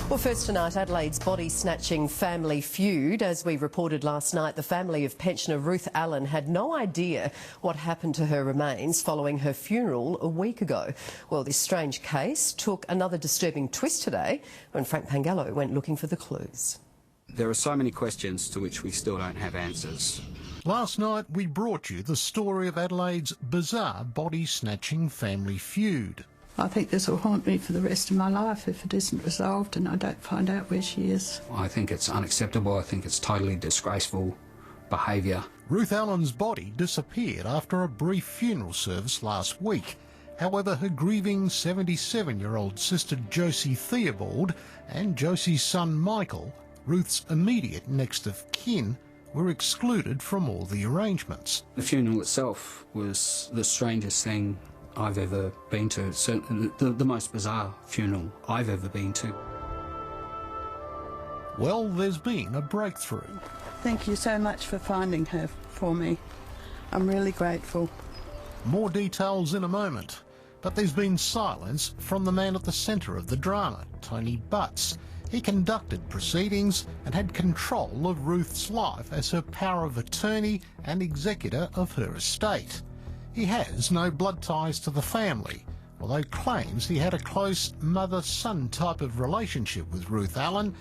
Well, first tonight, Adelaide's body-snatching family feud. As we reported last night, the family of pensioner Ruth Allen had no idea what happened to her remains following her funeral a week ago. Well, this strange case took another disturbing twist today when Frank Pangallo went looking for the clues. There are so many questions to which we still don't have answers. Last night we brought you the story of Adelaide's bizarre body-snatching family feud. I think this will haunt me for the rest of my life if it isn't resolved and I don't find out where she is. I think it's unacceptable. I think it's totally disgraceful behaviour. Ruth Allen's body disappeared after a brief funeral service last week. However, her grieving 77-year-old sister Josie Theobald and Josie's son Michael, Ruth's immediate next of kin, were excluded from all the arrangements. The funeral itself was the strangest thing I've ever been to. Certainly the most bizarre funeral I've ever been to. Well, there's been a breakthrough. Thank you so much for finding her for me. I'm really grateful. More details in a moment. But there's been silence from the man at the centre of the drama, Tony Butz. He conducted proceedings and had control of Ruth's life as her power of attorney and executor of her estate. He has no blood ties to the family, although claims he had a close mother-son type of relationship with Ruth Allen,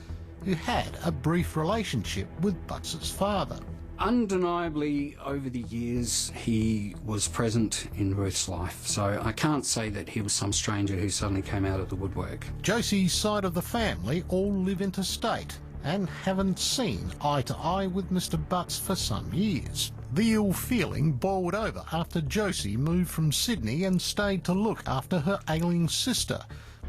who had a brief relationship with Butz's father. Undeniably, over the years, he was present in Ruth's life, so I can't say that he was some stranger who suddenly came out of the woodwork. Josie's side of the family all live interstate and haven't seen eye to eye with Mr. Butz for some years. The ill feeling boiled over after Josie moved from Sydney and stayed to look after her ailing sister.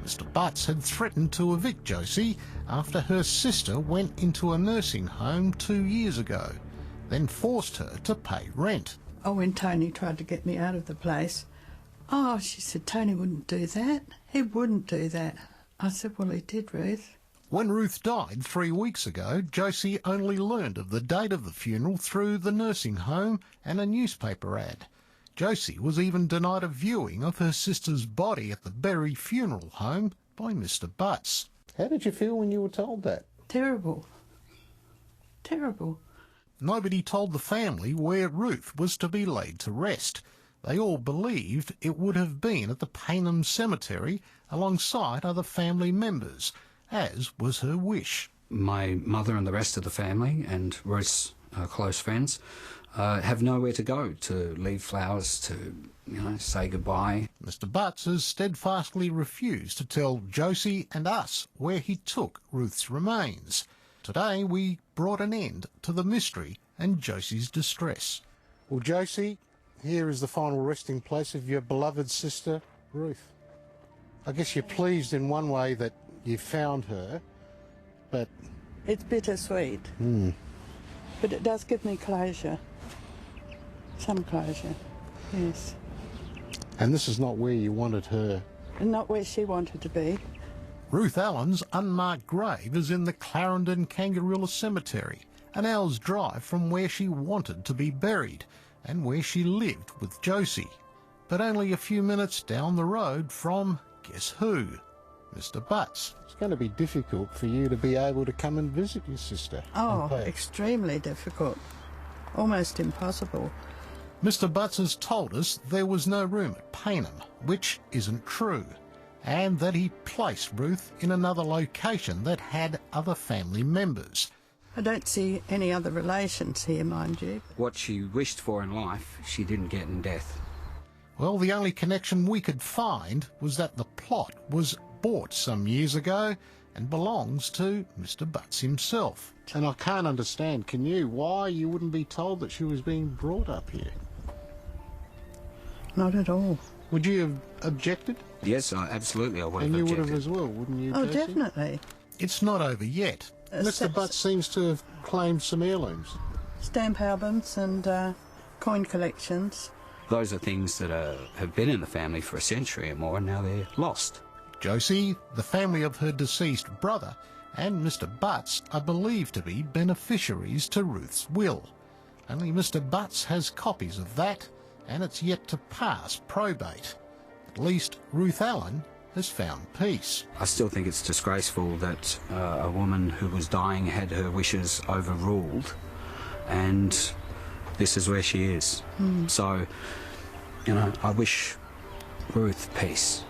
Mr. Butz had threatened to evict Josie after her sister went into a nursing home 2 years ago, then forced her to pay rent. Oh, when Tony tried to get me out of the place, oh, she said Tony wouldn't do that. He wouldn't do that. I said, well, he did, Ruth. When Ruth died 3 weeks ago, Josie only learned of the date of the funeral through the nursing home and a newspaper ad. Josie was even denied a viewing of her sister's body at the Berry Funeral Home by Mr. Butz. How did you feel when you were told that? Terrible. Terrible. Nobody told the family where Ruth was to be laid to rest. They all believed it would have been at the Paynham Cemetery alongside other family members, as was her wish. My mother and the rest of the family and Ruth's close friends have nowhere to go to leave flowers, to, say goodbye. Mr. Butz has steadfastly refused to tell Josie and us where he took Ruth's remains. Today we brought an end to the mystery and Josie's distress. Well, Josie, here is the final resting place of your beloved sister, Ruth. I guess you're pleased in one way that you found her, but... It's bittersweet. But it does give me closure. Some closure, yes. And this is not where you wanted her? And not where she wanted to be. Ruth Allen's unmarked grave is in the Clarendon Kangarilla Cemetery, an hour's drive from where she wanted to be buried and where she lived with Josie, but only a few minutes down the road from, guess who? Mr. Butz. It's going to be difficult for you to be able to come and visit your sister. Oh, extremely difficult. Almost impossible. Mr. Butz has told us there was no room at Paynham, which isn't true, and that he placed Ruth in another location that had other family members. I don't see any other relations here, mind you. What she wished for in life, she didn't get in death. Well, the only connection we could find was that the plot was bought some years ago and belongs to Mr. Butz himself. And I can't understand, can you, why you wouldn't be told that she was being brought up here? Not at all. Would you have objected? Yes, absolutely I would have objected. And you would have as well, wouldn't you, Oh, Josie? Definitely. It's not over yet. Mr. Butz seems to have claimed some heirlooms. Stamp albums and coin collections. Those are things that have been in the family for a century or more, and now they're lost. Josie, the family of her deceased brother, and Mr. Butz are believed to be beneficiaries to Ruth's will. Only Mr. Butz has copies of that, and it's yet to pass probate. At least Ruth Allen has found peace. I still think it's disgraceful that a woman who was dying had her wishes overruled, and this is where she is. So, you know, I wish Ruth peace.